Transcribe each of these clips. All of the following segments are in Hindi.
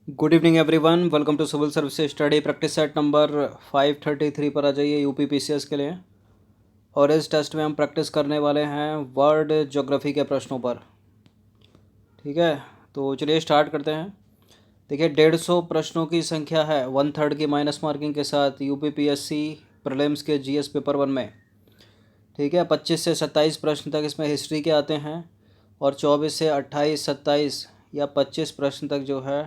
Good evening everyone, welcome to civil services study practice set number 533 पर आ जाइए यूपी पीसीएस के लिए। और इस टेस्ट में हम प्रैक्टिस करने वाले हैं वर्ल्ड ज्योग्राफी के प्रश्नों पर। ठीक है, तो चलिए स्टार्ट करते हैं। देखिए 150 प्रश्नों की संख्या है, 1/3 की माइनस मार्किंग के साथ यूपी पीएससी प्रीलिम्स के जीएस पेपर 1 में। ठीक है, 25 से 27 प्रश्न तक इसमें हिस्ट्री के आते हैं और 24 से 28, 27 या 25 प्रश्न तक जो है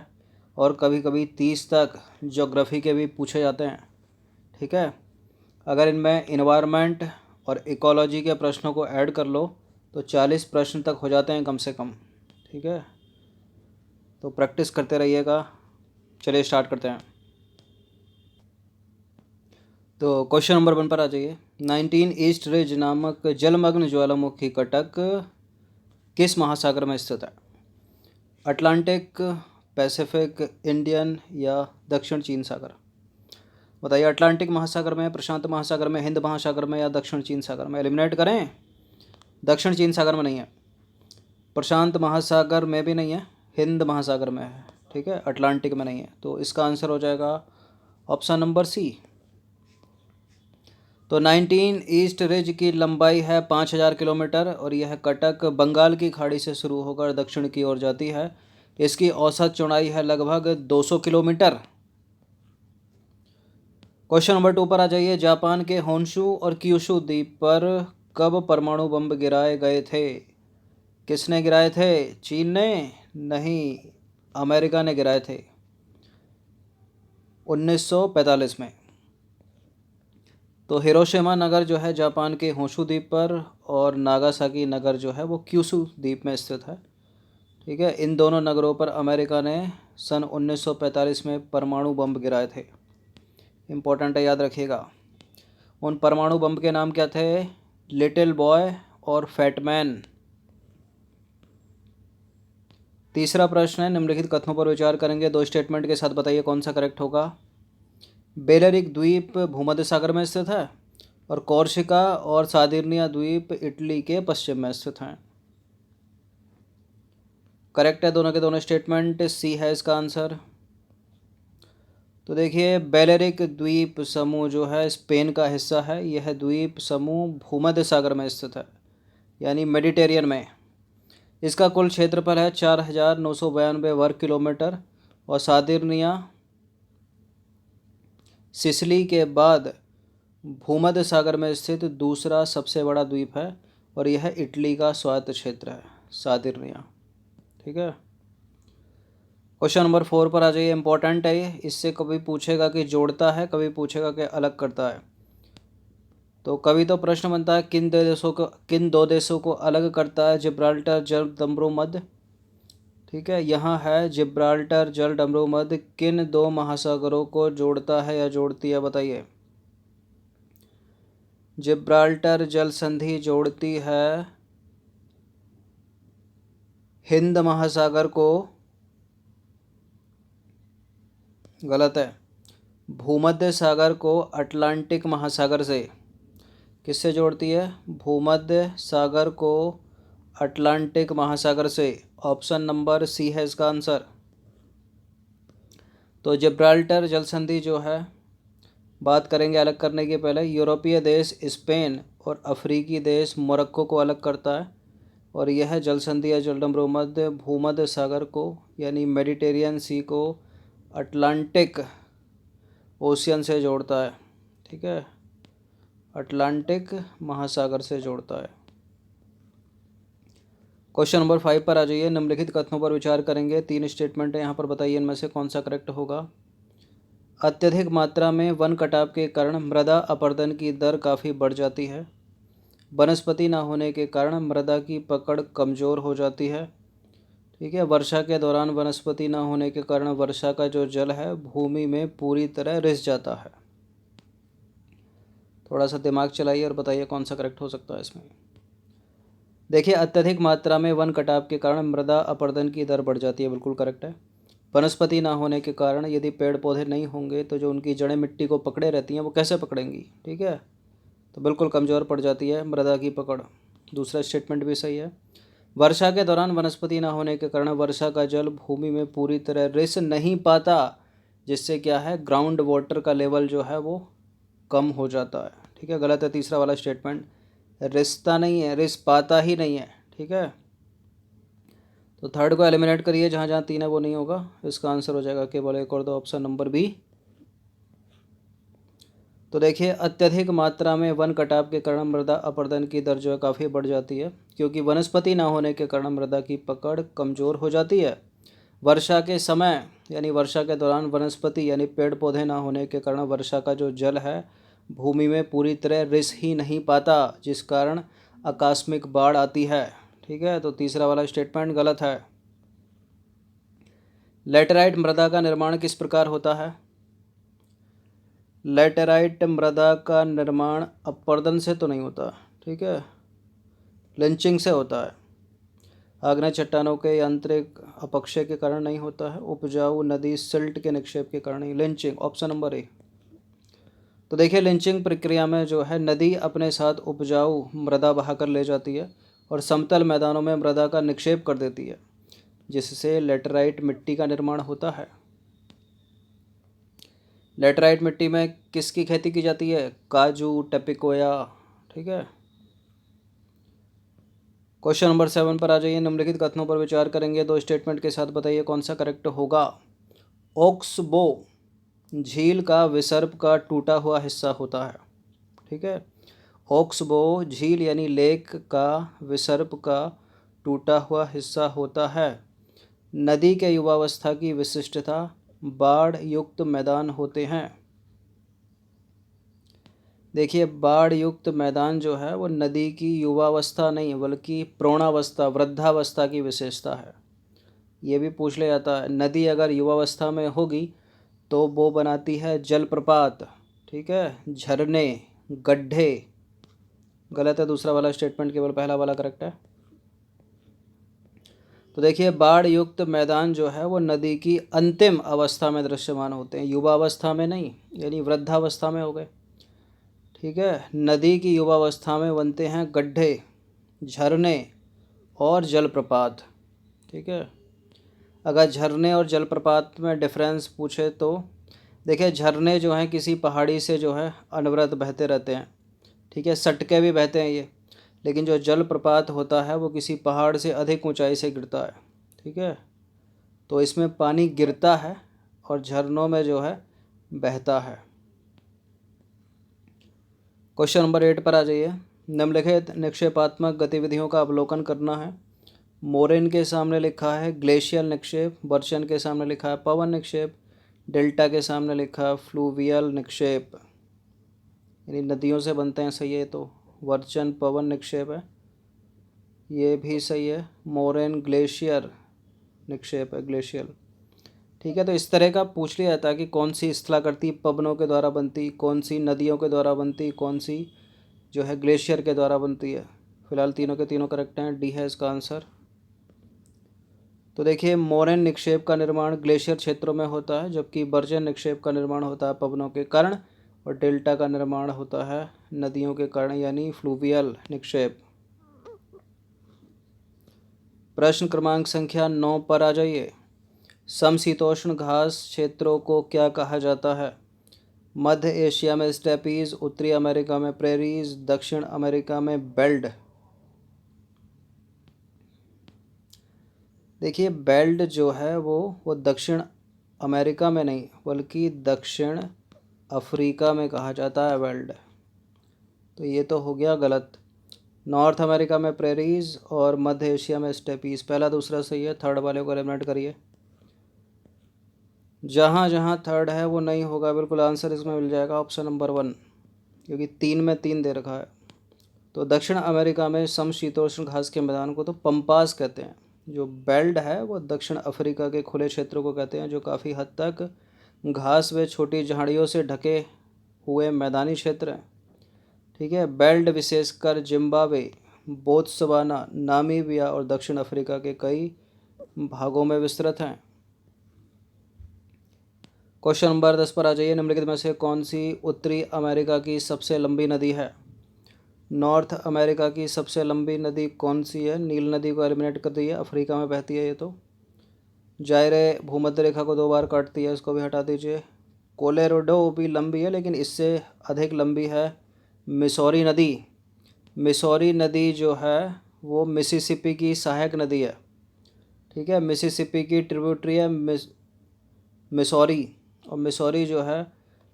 और कभी कभी 30 तक ज्योग्राफी के भी पूछे जाते हैं। ठीक है, अगर इनमें इन्वायरमेंट और इकोलॉजी के प्रश्नों को ऐड कर लो तो 40 प्रश्न तक हो जाते हैं कम से कम। ठीक है, तो प्रैक्टिस करते रहिएगा। चलिए स्टार्ट करते हैं। तो क्वेश्चन नंबर 1 पर आ जाइए। 19 ईस्ट रिज नामक जलमग्न ज्वालामुखी कटक किस महासागर में स्थित है? अटलांटिक, पैसिफिक, इंडियन या दक्षिण चीन सागर? बताइए, अटलांटिक महासागर में, प्रशांत महासागर में, हिंद महासागर में या दक्षिण चीन सागर में? एलिमिनेट करें। दक्षिण चीन सागर में नहीं है, प्रशांत महासागर में भी नहीं है, हिंद महासागर में है। ठीक है, अटलांटिक में नहीं है, तो इसका आंसर हो जाएगा ऑप्शन नंबर सी। तो 19 ईस्ट रिज की लंबाई है 5000 किलोमीटर और यह कटक बंगाल की खाड़ी से शुरू होकर दक्षिण की ओर जाती है। इसकी औसत चौड़ाई है लगभग 200 किलोमीटर। क्वेश्चन नंबर 2 पर आ जाइए। जापान के होन्शु और क्यूशु द्वीप पर कब परमाणु बम गिराए गए थे? किसने गिराए थे? चीन ने? नहीं, अमेरिका ने गिराए थे 1945 में। तो हिरोशिमा नगर जो है जापान के होन्शु द्वीप पर और नागासाकी नगर जो है वो क्यूशु द्वीप में स्थित है। ठीक है, इन दोनों नगरों पर अमेरिका ने सन 1945 में परमाणु बम गिराए थे। इम्पोर्टेंट है, याद रखिएगा। उन परमाणु बम के नाम क्या थे? लिटिल बॉय और फैटमैन। तीसरा प्रश्न है, निम्नलिखित कथनों पर विचार करेंगे, दो स्टेटमेंट के साथ बताइए कौन सा करेक्ट होगा। बेलेरिक द्वीप भूमध्य सागर में स्थित है और कॉर्सिका और सार्दिनिया द्वीप इटली के पश्चिम में स्थित हैं। करेक्ट है दोनों के दोनों स्टेटमेंट, सी है इसका आंसर। तो देखिए, बेलेरिक द्वीप समूह जो है स्पेन का हिस्सा है। यह द्वीप समूह भूमध्य सागर में स्थित है, यानी मेडिटेरियन में। इसका कुल क्षेत्रफल है 4992 वर्ग किलोमीटर और सार्दिनिया सिसिली के बाद भूमध्य सागर में स्थित दूसरा सबसे बड़ा द्वीप है और यह इटली का स्वायत्त क्षेत्र है, सार्दिनिया। ठीक है, क्वेश्चन नंबर 4 पर आ जाइए। इंपॉर्टेंट है ये, इससे कभी पूछेगा कि जोड़ता है, कभी पूछेगा कि अलग करता है। तो कभी तो प्रश्न बनता है किन दो देशों को अलग करता है जिब्राल्टर जल डमरू मध्य? ठीक है, यहाँ है जिब्राल्टर जल डमरू मध्य किन दो महासागरों को जोड़ता है या जोड़ती है? बताइए। जिब्राल्टर जल संधि जोड़ती है हिंद महासागर को, गलत है, भूमध्य सागर को अटलांटिक महासागर से। किससे जोड़ती है? भूमध्य सागर को अटलांटिक महासागर से। ऑप्शन नंबर सी है इसका आंसर। तो जिब्राल्टर जल संधि जो है, बात करेंगे अलग करने के पहले, यूरोपीय देश स्पेन और अफ्रीकी देश मोरक्को को अलग करता है और यह जल संधि या जलडमरू मध्य भूमध्य सागर को यानी मेडिटेरियन सी को अटलांटिक ओशियन से जोड़ता है। ठीक है, अटलांटिक महासागर से जोड़ता है। क्वेश्चन नंबर 5 पर आ जाइए। निम्नलिखित कथनों पर विचार करेंगे, तीन स्टेटमेंट है यहाँ पर, बताइए इनमें से कौन सा करेक्ट होगा। अत्यधिक मात्रा में वन कटाव के कारण मृदा अपरदन की दर काफ़ी बढ़ जाती है। वनस्पति न होने के कारण मृदा की पकड़ कमज़ोर हो जाती है। ठीक है, वर्षा के दौरान वनस्पति न होने के कारण वर्षा का जो जल है भूमि में पूरी तरह रिस जाता है। थोड़ा सा दिमाग चलाइए और बताइए कौन सा करेक्ट हो सकता है इसमें। देखिए, अत्यधिक मात्रा में वन कटाव के कारण मृदा अपरदन की दर बढ़ जाती है, बिल्कुल करेक्ट है। वनस्पति ना होने के कारण यदि पेड़ पौधे नहीं होंगे तो जो उनकी जड़ें मिट्टी को पकड़े रहती हैं वो कैसे पकड़ेंगी? ठीक है, तो बिल्कुल कमज़ोर पड़ जाती है मृदा की पकड़। दूसरा स्टेटमेंट भी सही है। वर्षा के दौरान वनस्पति न होने के कारण वर्षा का जल भूमि में पूरी तरह रिस नहीं पाता, जिससे क्या है, ग्राउंड वाटर का लेवल जो है वो कम हो जाता है। ठीक है, गलत है तीसरा वाला स्टेटमेंट, रिसता नहीं है, रिस पाता ही नहीं है। ठीक है, तो थर्ड को एलिमिनेट करिए, जहाँ जहाँ 3 है वो नहीं होगा, इसका आंसर हो जाएगा केवल एक और दो, ऑप्शन नंबर बी। तो देखिए, अत्यधिक मात्रा में वन कटाव के कारण मृदा अपरदन की दर जो है काफ़ी बढ़ जाती है, क्योंकि वनस्पति ना होने के कारण मृदा की पकड़ कमज़ोर हो जाती है। वर्षा के समय यानी वर्षा के दौरान वनस्पति यानी पेड़ पौधे ना होने के कारण वर्षा का जो जल है भूमि में पूरी तरह रिस ही नहीं पाता, जिस कारण आकस्मिक बाढ़ आती है। ठीक है, तो तीसरा वाला स्टेटमेंट गलत है। लेटेराइट मृदा का निर्माण किस प्रकार होता है? लेटेराइट मृदा का निर्माण अपरदन से तो नहीं होता, ठीक है, लिंचिंग से होता है। आग्नेय चट्टानों के यांत्रिक अपक्षय के कारण नहीं होता है। उपजाऊ नदी सिल्ट के निक्षेप के कारण नहीं। Lynching, option number A. तो देखिए, लिंचिंग प्रक्रिया में जो है नदी अपने साथ उपजाऊ मृदा बहाकर ले जाती है और समतल मैदानों में मृदा का निक्षेप कर देती है, जिससे लेटेराइट मिट्टी का निर्माण होता है। लेटेराइट मिट्टी में किसकी खेती की जाती है? काजू, टेपिकोया। ठीक है, क्वेश्चन नंबर 7 पर आ जाइए। निम्नलिखित कथनों पर विचार करेंगे, दो स्टेटमेंट के साथ बताइए कौन सा करेक्ट होगा। ओक्सबो झील का विसर्प का टूटा हुआ हिस्सा होता है। ठीक है, ओक्सबो झील यानी लेक का विसर्प का टूटा हुआ हिस्सा होता है। नदी के युवावस्था की विशिष्टता बाढ़ युक्त मैदान होते हैं। देखिए, बाढ़ युक्त मैदान जो है वो नदी की युवावस्था नहीं बल्कि प्रौढ़ावस्था, वृद्धावस्था की विशेषता है। ये भी पूछ लिया जाता है, नदी अगर युवावस्था में होगी तो वो बनाती है जलप्रपात, ठीक है, झरने, गड्ढे। गलत है दूसरा वाला स्टेटमेंट, केवल पहला वाला करेक्ट है। तो देखिए, बाढ़ युक्त मैदान जो है वो नदी की अंतिम अवस्था में दृश्यमान होते हैं, युवावस्था में नहीं, यानी वृद्धावस्था में हो गए। ठीक है, नदी की युवावस्था में बनते हैं गड्ढे, झरने और जलप्रपात। ठीक है, अगर झरने और जलप्रपात में डिफरेंस पूछे तो देखिए, झरने जो हैं किसी पहाड़ी से जो है अनवरत बहते रहते हैं, ठीक है, सटके भी बहते हैं ये, लेकिन जो जलप्रपात होता है वो किसी पहाड़ से अधिक ऊंचाई से गिरता है। ठीक है, तो इसमें पानी गिरता है और झरनों में जो है बहता है। क्वेश्चन नंबर 8 पर आ जाइए। निम्नलिखित निक्षेपात्मक गतिविधियों का अवलोकन करना है। मोरेन के सामने लिखा है ग्लेशियल निक्षेप, बर्चन के सामने लिखा है पवन निक्षेप, डेल्टा के सामने लिखा है फ्लूवियल निक्षेप, यानी नदियों से बनते हैं। सही है, तो वर्चन पवन निक्षेप है, ये भी सही है। मोरेन ग्लेशियर निक्षेप है, ग्लेशियल। ठीक है, तो इस तरह का पूछ लिया जाता है कि कौन सी स्थलाकृति पवनों के द्वारा बनती, कौन सी नदियों के द्वारा बनती, कौन सी जो है ग्लेशियर के द्वारा बनती है। फिलहाल तीनों के तीनों करेक्ट हैं, डी है इसका आंसर। तो देखिए, मोरेन निक्षेप का निर्माण ग्लेशियर क्षेत्रों में होता है, जबकि बर्जन निक्षेप का निर्माण होता है पवनों के कारण, और डेल्टा का निर्माण होता है नदियों के कारण, यानी फ्लूवियल निक्षेप। प्रश्न क्रमांक संख्या 9 पर आ जाइए। समशीतोष्ण घास क्षेत्रों को क्या कहा जाता है? मध्य एशिया में स्टेपीज, उत्तरी अमेरिका में प्रेरीज, दक्षिण अमेरिका में बेल्ट। देखिए, बेल्ट जो है वो दक्षिण अमेरिका में नहीं बल्कि दक्षिण अफ्रीका में कहा जाता है बेल्ट। तो ये तो हो गया गलत। नॉर्थ अमेरिका में प्रेरीज और मध्य एशिया में स्टेपीज, पहला दूसरा सही है, थर्ड वाले को एलिमिनेट करिए। जहाँ जहाँ थर्ड है वो नहीं होगा, बिल्कुल आंसर इसमें मिल जाएगा ऑप्शन नंबर 1, क्योंकि 3 में 3 दे रखा है। तो दक्षिण अमेरिका में समशीतोष्ण घास के मैदान को तो पम्पास कहते हैं। जो बेल्ट है वो दक्षिण अफ्रीका के खुले क्षेत्रों को कहते हैं, जो काफ़ी हद तक घास व छोटी झाड़ियों से ढके हुए मैदानी क्षेत्र हैं। ठीक है, बेल्ट विशेषकर जिम्बाब्वे, बोत्सवाना, नामीबिया और दक्षिण अफ्रीका के कई भागों में विस्तृत हैं। क्वेश्चन नंबर 10 पर आ जाइए। निम्नलिखित में से कौन सी उत्तरी अमेरिका की सबसे लंबी नदी है? नॉर्थ अमेरिका की सबसे लंबी नदी कौन सी है? नील नदी को एलिमिनेट कर दी है, अफ्रीका में बहती है ये तो। जायरे भूमध्य रेखा को 2 बार काटती है, इसको भी हटा दीजिए। कोलोराडो भी लंबी है लेकिन इससे अधिक लंबी है मिसौरी नदी। मिसौरी नदी जो है वो मिसिसिपी की सहायक नदी है, ठीक है। मिसिसिपी की ट्रिब्यूटरी है मिसौरी, और मिसौरी जो है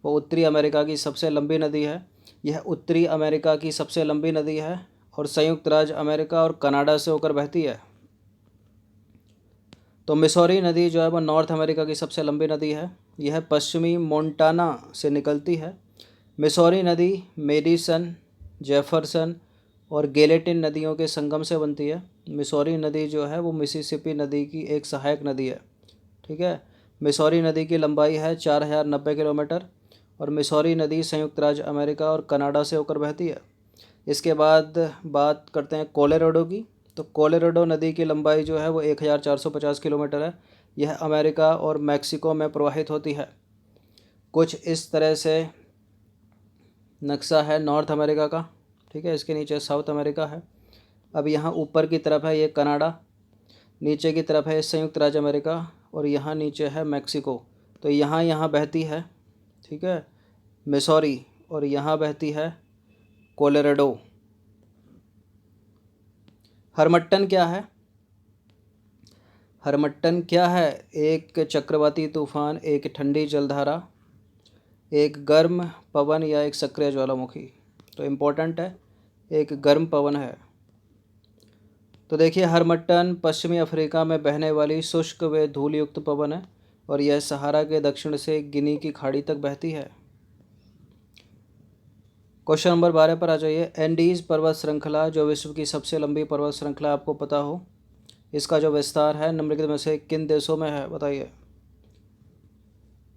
वो उत्तरी अमेरिका की सबसे लंबी नदी है। यह उत्तरी अमेरिका की सबसे लंबी नदी है और संयुक्त राज्य अमेरिका और कनाडा से होकर बहती है। तो मिसौरी नदी जो है वो नॉर्थ अमेरिका की सबसे लंबी नदी है। यह पश्चिमी मोंटाना से निकलती है। मिसौरी नदी मेडिसन, जेफरसन और गेलेटिन नदियों के संगम से बनती है। मिसौरी नदी जो है वो मिसिसिपी नदी की एक सहायक नदी है, ठीक है। मिसौरी नदी की लंबाई है 4090 किलोमीटर और मिसौरी नदी संयुक्त राज्य अमेरिका और कनाडा से होकर बहती है। इसके बाद बात करते हैं कोलोराडो की। तो कोलोराडो नदी की लंबाई जो है वो 1450 किलोमीटर है। यह अमेरिका और मैक्सिको में प्रवाहित होती है। कुछ इस तरह से नक्शा है नॉर्थ अमेरिका का, ठीक है। इसके नीचे साउथ अमेरिका है। अब यहाँ ऊपर की तरफ है ये कनाडा, नीचे की तरफ है संयुक्त राज्य अमेरिका और यहाँ नीचे है मैक्सिको। तो यहाँ बहती है, ठीक है, मिसौरी, और यहाँ बहती है कोलोराडो। हरमट्टन क्या है? हरमट्टन क्या है? एक चक्रवाती तूफान, एक ठंडी जलधारा, एक गर्म पवन या एक सक्रिय ज्वालामुखी। तो इम्पोर्टेंट है, एक गर्म पवन है। तो देखिए हरमट्टन पश्चिमी अफ्रीका में बहने वाली शुष्क व धूलयुक्त पवन है और यह सहारा के दक्षिण से गिनी की खाड़ी तक बहती है। क्वेश्चन नंबर 12 पर आ जाइए। एंडीज़ पर्वत श्रृंखला जो विश्व की सबसे लंबी पर्वत श्रृंखला आपको पता हो, इसका जो विस्तार है निम्नलिखित में से किन देशों में है? बताइए।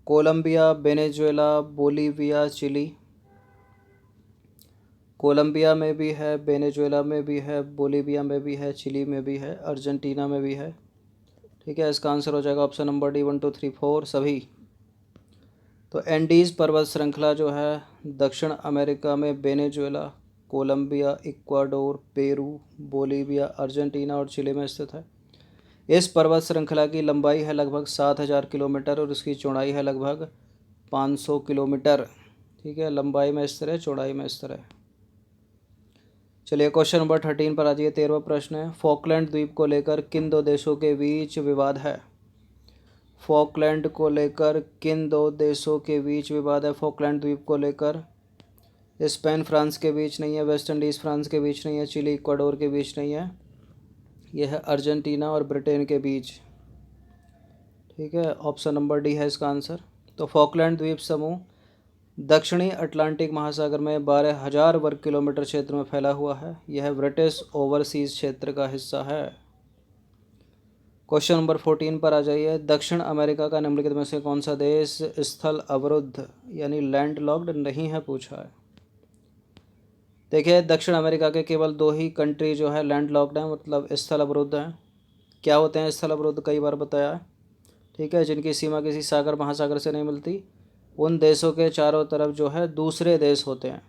Colombia, Venezuela, Bolivia, Chile. Colombia में भी है, वेनेजुएला में भी है, बोलीविया में भी है, चिली में भी है, अर्जेंटीना में भी है, ठीक है। इसका आंसर हो जाएगा ऑप्शन नंबर डी 1 2 3 4 सभी। तो एंडीज़ पर्वत श्रृंखला जो है दक्षिण अमेरिका में Venezuela, Colombia, Ecuador, Peru, Bolivia, Argentina और चिली में स्थित है। इस पर्वत श्रृंखला की लंबाई है लगभग 7000 किलोमीटर और इसकी चौड़ाई है लगभग 500 किलोमीटर, ठीक है। लंबाई में इस तरह, चौड़ाई में इस तरह। चलिए क्वेश्चन नंबर 13 पर आ जाइए। 13वां प्रश्न है, फॉकलैंड द्वीप को लेकर किन 2 देशों के बीच विवाद है? फॉकलैंड को लेकर किन 2 देशों के बीच विवाद है? फॉकलैंड द्वीप को लेकर स्पेन फ्रांस के बीच नहीं है, वेस्ट इंडीज़ फ्रांस के बीच नहीं है, चिली इक्वाडोर के बीच नहीं है, यह है अर्जेंटीना और ब्रिटेन के बीच, ठीक है। ऑप्शन नंबर डी है इसका आंसर। तो फॉकलैंड द्वीप समूह दक्षिणी अटलांटिक महासागर में 12,000 वर्ग किलोमीटर क्षेत्र में फैला हुआ है। यह ब्रिटिश ओवरसीज क्षेत्र का हिस्सा है। क्वेश्चन नंबर 14 पर आ जाइए। दक्षिण अमेरिका का निम्नलिखित में से कौन सा देश स्थल अवरुद्ध यानी लैंड लॉक्ड नहीं है, पूछा है। देखिए दक्षिण अमेरिका के केवल 2 ही कंट्री जो है लैंड लॉक्ड हैं, मतलब स्थल अवरुद्ध हैं। क्या होते हैं स्थल अवरुद्ध? कई बार बताया है, ठीक है। जिनकी सीमा किसी सागर महासागर से नहीं मिलती, उन देशों के चारों तरफ जो है दूसरे देश होते हैं,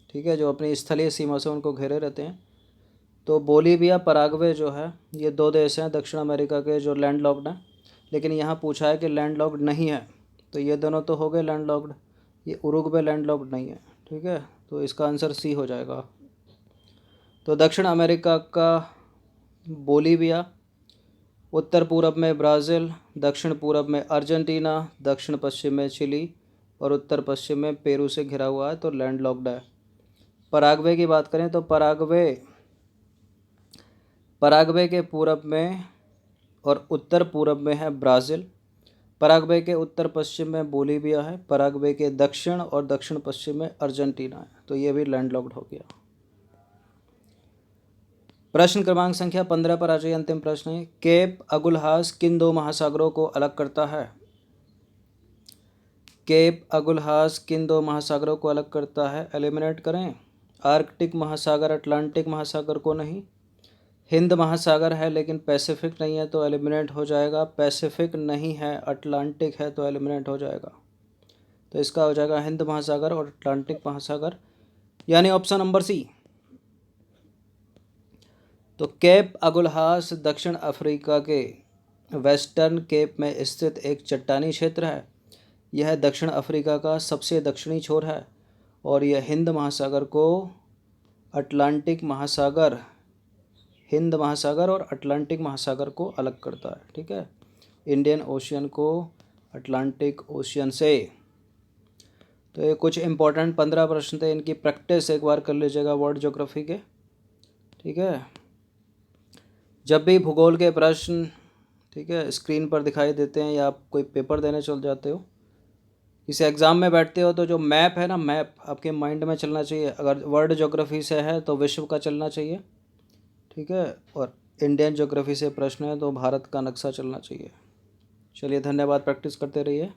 ठीक है, जो अपनी स्थलीय सीमा से उनको घेरे रहते हैं। तो बोलीविया, पराग्वे जो है ये 2 देश हैं दक्षिण अमेरिका के जो लैंड लॉक्ड हैं, लेकिन यहाँ पूछा है कि लैंड लॉक्ड नहीं है, तो ये दोनों तो हो गए लैंड लॉक्ड, ये उरुग्वे लैंड लॉक्ड नहीं है, ठीक है। तो इसका आंसर सी हो जाएगा। तो दक्षिण अमेरिका का बोलीविया, उत्तर पूरब में ब्राज़ील, दक्षिण पूरब में अर्जेंटीना, दक्षिण पश्चिम में चिली और उत्तर पश्चिम में पेरू से घिरा हुआ है, तो लैंड लॉक्ड है। पराग्वे की बात करें तो पराग्वे के पूरब में और उत्तर पूरब में है ब्राज़ील, पराग्वे के उत्तर पश्चिम में बोलीविया है, पराग्वे के दक्षिण और दक्षिण पश्चिम में अर्जेंटीना है, तो ये भी लैंड लॉक्ड हो गया। प्रश्न क्रमांक संख्या 15 पर आ जाइए। अंतिम प्रश्न है, केप अगुलहास किन 2 महासागरों को अलग करता है? केप अगुलहास किन 2 महासागरों को अलग करता है? एलिमिनेट करें। आर्कटिक महासागर अटलांटिक महासागर को नहीं। हिंद महासागर है लेकिन पैसिफिक नहीं है, तो एलिमिनेट हो जाएगा। पैसिफिक नहीं है, अटलांटिक है, तो एलिमिनेट हो जाएगा। तो इसका हो जाएगा हिंद महासागर और अटलांटिक महासागर। यानी ऑप्शन नंबर सी। तो केप अगुलहास दक्षिण अफ्रीका के वेस्टर्न केप में स्थित एक चट्टानी क्षेत्र है। यह दक्षिण अफ्रीका का सबसे दक्षिणी छोर है और यह हिंद महासागर और अटलांटिक महासागर को अलग करता है। ठीक है, इंडियन ओशियन को अटलांटिक ओशियन से। तो ये कुछ इंपॉर्टेंट 15 प्रश्न थे, इनकी प्रैक्टिस एक बार कर लीजिएगा वर्ल्ड ज्योग्राफी के। ठीक है, जब भी भूगोल के प्रश्न, ठीक है, स्क्रीन पर दिखाई देते हैं या आप कोई पेपर देने चल जाते हो, किसी एग्ज़ाम में बैठते हो, तो जो मैप है ना, मैप आपके माइंड में चलना चाहिए। अगर वर्ल्ड ज्योग्राफी से है तो विश्व का चलना चाहिए। ठीक है, और इंडियन ज्योग्राफी से प्रश्न है तो भारत का नक्शा चलना चाहिए। चलिए, धन्यवाद, प्रैक्टिस करते रहिए।